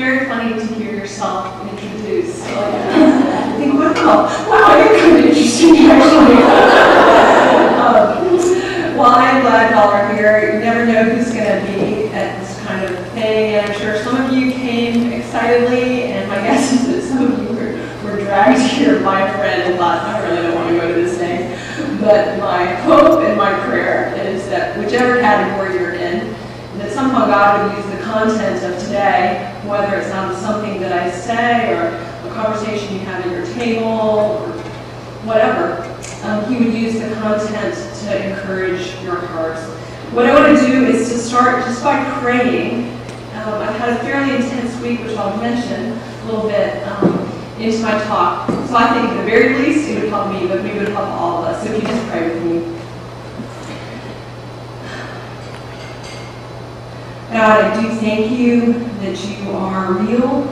very funny to hear yourself introduced. So I think, wow, you're kind of interesting, actually. Well, I'm glad y'all are here. You never know who's going to be at this kind of thing. And I'm sure some of you came excitedly, and my guess is that some of you were dragged here by a friend and thought, I really don't want to go to this thing. But my hope and my prayer is that whichever category you're in, that somehow God would use the content of today, whether it's out of something that I say or a conversation you have at your table or whatever, He would use the content to encourage your hearts. What I want to do is to start just by praying. I've had a fairly intense week, which I'll mention a little bit into my talk. So I think at the very least it would help me, but maybe it would help all of us. So if you just pray with me. God, I do thank you that you are real,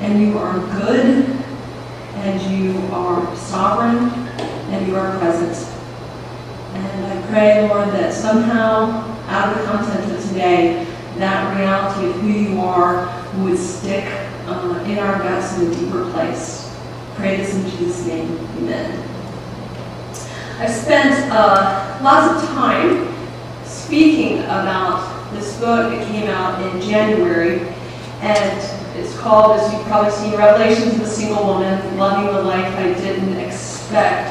and you are good, and you are sovereign, and you are present. And I pray, Lord, that somehow out of the content of today, that reality of who you are would stick in our guts in a deeper place. Pray this in Jesus' name. Amen. I've spent lots of time speaking about this book. It came out in January, and it's called, as you've probably seen, Revelations of a Single Woman, Loving the Life I Didn't Expect.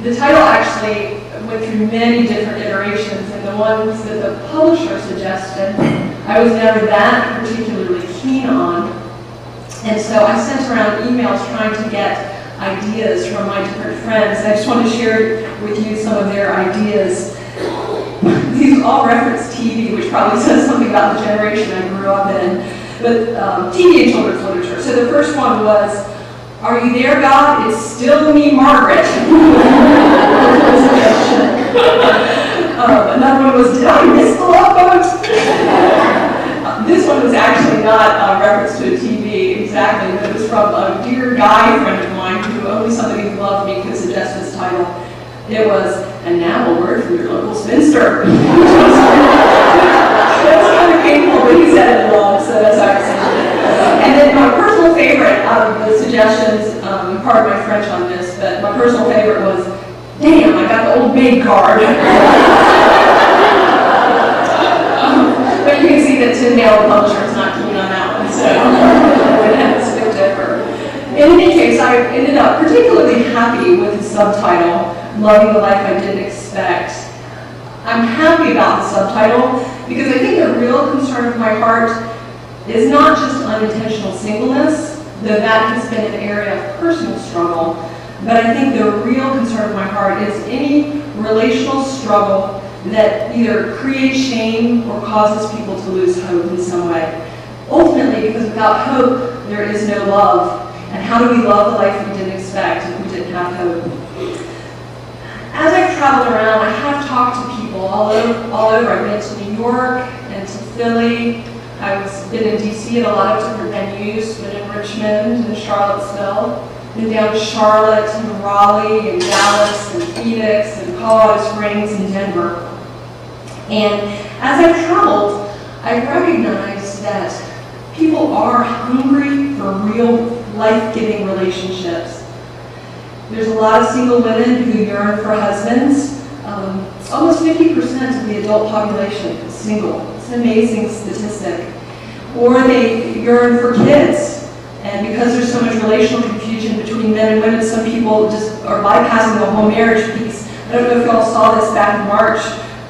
The title actually went through many different iterations, and the ones that the publisher suggested, I was never that particularly keen on. And so I sent around emails trying to get ideas from my different friends. I just want to share with you some of their ideas. These all reference TV, which probably says something about the generation I grew up in, but TV and children's literature. So the first one was, "Are you there, God? It's still me, Margaret." Another one was, "Did I miss the love boat?" This one was actually not a reference to a TV exactly, but it was from a dear guy friend of mine who only somebody who loved me could suggest this title. It was, "And now a word from your local spinster." It was kind of painful, but he said it wrong, so that's how I said it. And then my personal favorite out of the suggestions, pardon my French on this, but my personal favorite was, "Damn, I got the old maid card." But you can see that Tim Dale, the publisher, is not keen on that one, so that's a bit different. In any case, I ended up particularly happy with the subtitle, Loving the Life I Didn't Expect. I'm happy about the subtitle because I think the real concern of my heart is not just unintentional singleness, though that has been an area of personal struggle, but I think the real concern of my heart is any relational struggle that either creates shame or causes people to lose hope in some way. Ultimately, because without hope, there is no love. And how do we love the life we didn't expect if we didn't have hope? As I've traveled around, I have talked to people all over. I've been to New York and to Philly. I've been in DC at a lot of different venues, been in Richmond and Charlottesville, been down to Charlotte and Raleigh and Dallas and Phoenix and Colorado Springs and Denver. And as I've traveled, I recognized that people are hungry for real life-giving relationships. There's a lot of single women who yearn for husbands. Almost 50% of the adult population is single. It's an amazing statistic. Or they yearn for kids. And because there's so much relational confusion between men and women, some people just are bypassing the whole marriage piece. I don't know if you all saw this back in March,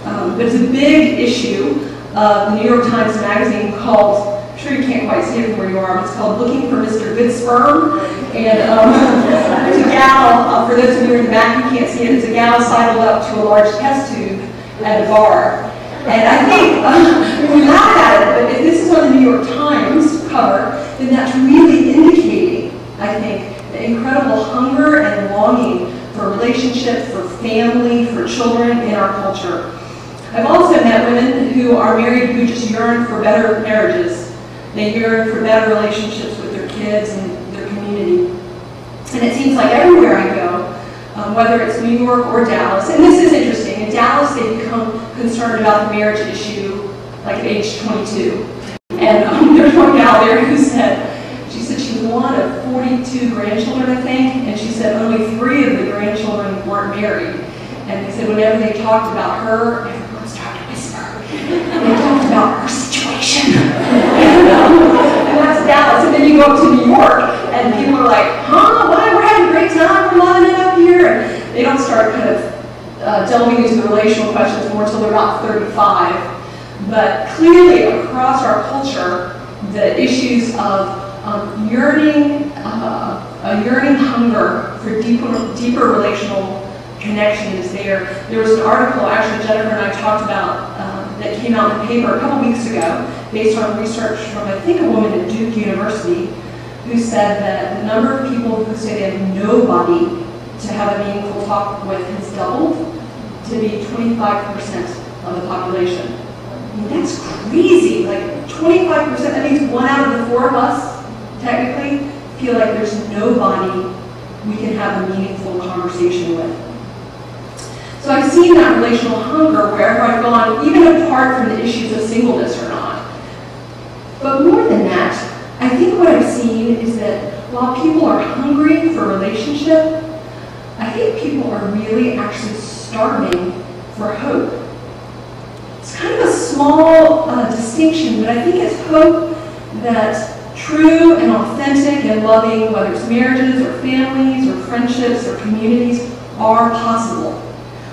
but it's a big issue. The New York Times Magazine called, I'm sure you can't quite see it from where you are, but it's called Looking for Mr. Good Sperm. And there's a gal, for those of you in the back who can't see it, there's a gal sidled up to a large test tube at a bar. And I think, we laugh at it, but if this is on the New York Times cover, then that's really indicating, I think, the incredible hunger and longing for relationships, for family, for children in our culture. I've also met women who are married who just yearn for better marriages. They yearn for better relationships with their kids and their community. And it seems like everywhere I go, whether it's New York or Dallas, and this is interesting, in Dallas they become concerned about the marriage issue like at age 22. And they're going gal there who said, she said she was one of 42 grandchildren, I think, and she said only 3 of the grandchildren weren't married. And they said whenever they talked about her, everyone started to whisper. They talked about her situation. And that's Dallas. And then you go up to New York, and people are like, huh, what? We're having a great time, we're loving it up here. And they don't start kind of delving into the relational questions more until they're about 35. But clearly across our culture, the issues of yearning, a yearning hunger for deeper relational connection is there. There was an article, actually Jennifer and I talked about, that came out in the paper a couple weeks ago, based on research from, I think, a woman at Duke University, who said that the number of people who say they have nobody to have a meaningful talk with has doubled to be 25% of the population. I mean, that's crazy. Like 25%, that means 1 out of the 4 of us, technically, feel like there's nobody we can have a meaningful conversation with. So I've seen that relational hunger wherever I've gone, even apart from the issues of singleness or not. But more than that, I think what I've seen is that while people are hungry for relationship, I think people are really actually starving for hope. It's kind of a small distinction, but I think it's hope that true and authentic and loving, whether it's marriages or families or friendships or communities, are possible.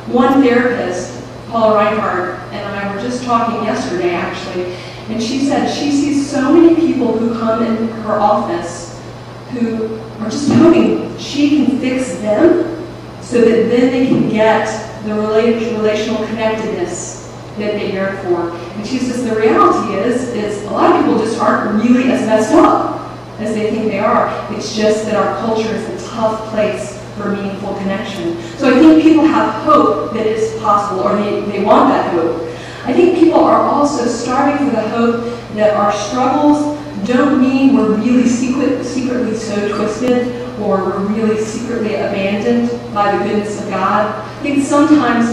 One therapist, Paula Reinhardt, and I were just talking yesterday actually, and she said she sees so many people who come in her office who are just hoping she can fix them so that then they can get the relational connectedness that they yearn for. And she says the reality is a lot of people just aren't really as messed up as they think they are. It's just that our culture is a tough place for meaningful connection. So I think people have hope that it's possible, or they want that hope. I think people are also starving for the hope that our struggles don't mean we're really secretly so twisted, or we're really secretly abandoned by the goodness of God. I think sometimes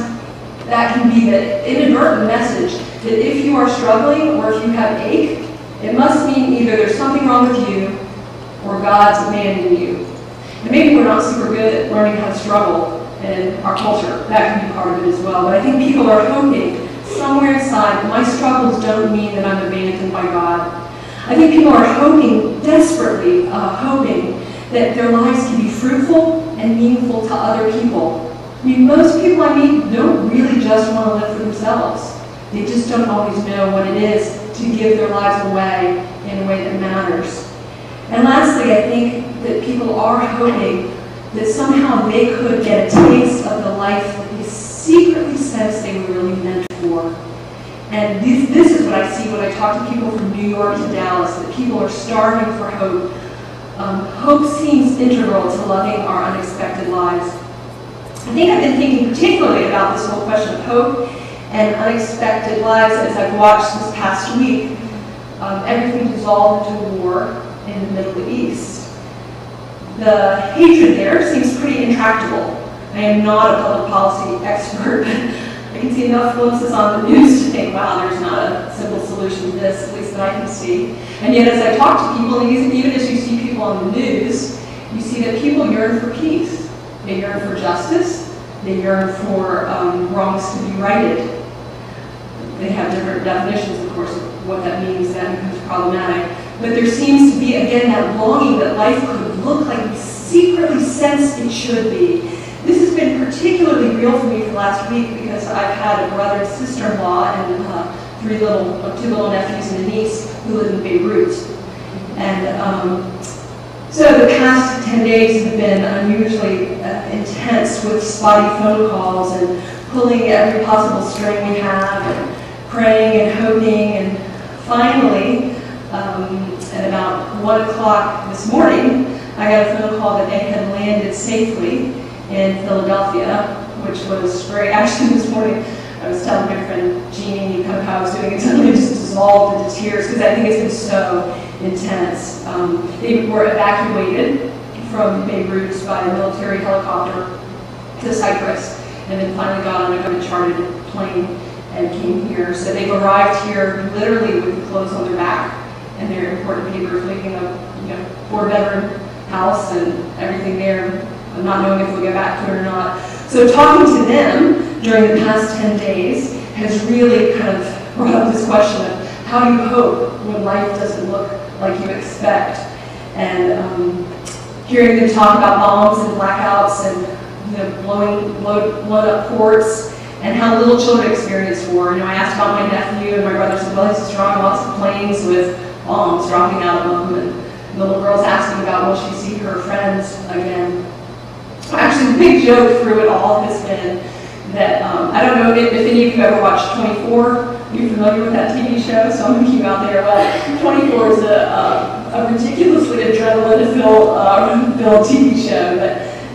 that can be the inadvertent message that if you are struggling or if you have ache, it must mean either there's something wrong with you or God's abandoned you. And maybe we're not super good at learning how to struggle in our culture. That can be part of it as well. But I think people are hoping somewhere inside, my struggles don't mean that I'm abandoned by God. I think people are hoping, desperately hoping, that their lives can be fruitful and meaningful to other people. I mean, most people I meet don't really just want to live for themselves. They just don't always know what it is to give their lives away in a way that matters. And lastly, I think that people are hoping that somehow they could get a taste of the life that they secretly sense they were really meant for. And this is what I see when I talk to people from New York to Dallas, that people are starving for hope. Hope seems integral to loving our unexpected lives. I think I've been thinking particularly about this whole question of hope and unexpected lives as I've watched this past week everything dissolve into war in the Middle East. The hatred there seems pretty intractable. I am not a public policy expert, but I can see enough glimpses on the news to think, wow, there's not a simple solution to this, at least that I can see. And yet as I talk to people, and even as you see people on the news, you see that people yearn for peace. They yearn for justice. They yearn for wrongs to be righted. They have different definitions, of course, of what that means. That becomes problematic. But there seems to be, again, that longing that life could look like we secretly sense it should be. This has been particularly real for me for the last week because I've had a brother and sister-in-law and two little nephews and a niece who live in Beirut. And so the past 10 days have been unusually intense with spotty phone calls and pulling every possible string we have and praying and hoping. And finally, at about 1 o'clock this morning, I got a phone call that they had landed safely in Philadelphia, which was great. Actually, this morning, I was telling my friend Jeannie kind of how I was doing it, suddenly just dissolved into tears because I think it's been so intense. They were evacuated from Beirut by a military helicopter to Cyprus, and then finally got on a government-chartered plane and came here. So they've arrived here literally with clothes on their back and their important papers, leaving a 4-bedroom house and everything there, not knowing if we'll get back to it or not. So talking to them during the past 10 days has really kind of brought up this question of how do you hope when life doesn't look like you expect? And hearing them talk about bombs and blackouts and blown up ports and how little children experience war. I asked about my nephew, and my brother said, well, he's drawing lots of planes with bombs dropping out of them. And the little girl's asking about will she see her friends again. Actually, the big joke through it all has been that, I don't know if any of you ever watched 24. Are you familiar with that TV show? So I'm going to keep you out there. Well, 24 is a ridiculously adrenaline-filled TV show that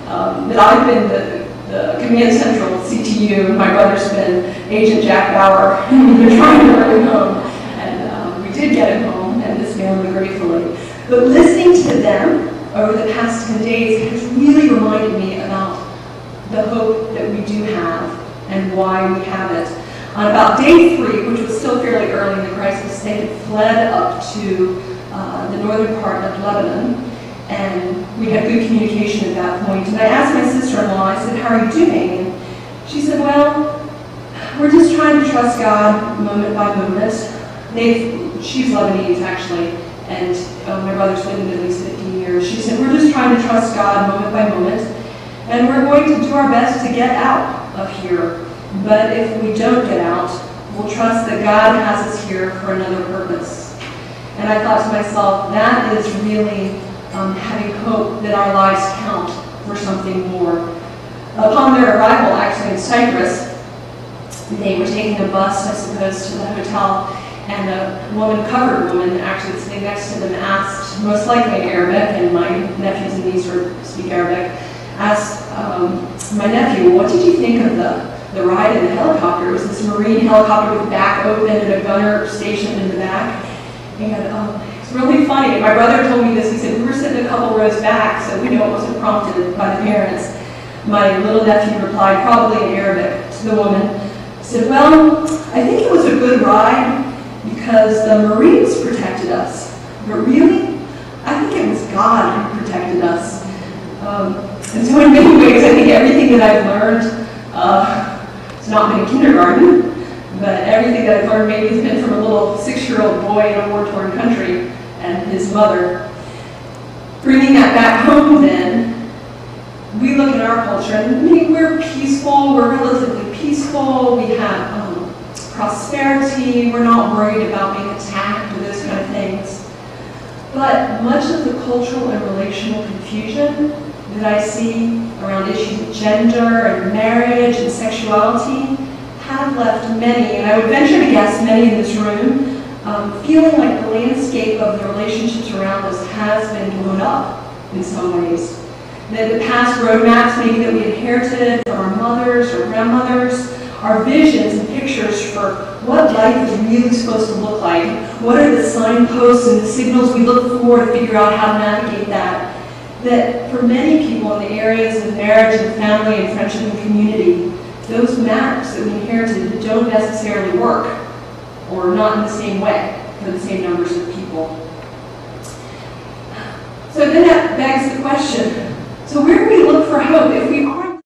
I've been the Command Central CTU, and my brother's been Agent Jack Bauer, and we're trying to bring him home. And we did get him home, and this family gratefully. But listening to them over the past 10 days has really reminded me about the hope that we do have and why we have it. On about day 3, which was still fairly early in the crisis, they had fled up to the northern part of Lebanon, and we had good communication at that point. And I asked my sister-in-law, I said, how are you doing? And she said, well, we're just trying to trust God moment by moment. She's Lebanese, actually, and my brother's been in at least 15 years. She said, we're just trying to trust God moment by moment, and we're going to do our best to get out of here. But if we don't get out, we'll trust that God has us here for another purpose. And I thought to myself, that is really having hope that our lives count for something more. Upon their arrival, actually in Cyprus, they were taking a bus, I suppose, to the hotel, and a covered woman, actually sitting next to them, asked, most likely in Arabic, and my nephews and niece speak Arabic, asked my nephew, what did you think of the ride in the helicopter? It was this Marine helicopter with the back open and a gunner stationed in the back. And it's really funny. And my brother told me this. He said, we were sitting a couple rows back, so we know it wasn't prompted by the parents. My little nephew replied, probably in Arabic, to the woman. He said, well, I think it was a good ride because the Marines protected us. But really, I think it was God who protected us. And so in many ways, I think everything that I've learned, it's not been kindergarten, but everything that I've learned maybe has been from a little 6-year-old boy in a war-torn country and his mother. Bringing that back home then, we look at our culture and we're peaceful, we're relatively peaceful, we have prosperity, we're not worried about being attacked or those kind of things. But much of the cultural and relational confusion that I see around issues of gender and marriage and sexuality have left many, and I would venture to guess many in this room, feeling like the landscape of the relationships around us has been blown up in some ways. That the past roadmaps maybe that we inherited from our mothers or grandmothers, our visions and pictures for what life is really supposed to look like, what are the signposts and the signals we look for to figure out how to navigate that. That for many people in the areas of marriage and family and friendship and community, those maps that we inherited don't necessarily work, or not in the same way for the same numbers of people. So then that begs the question, so where do we look for hope? If we are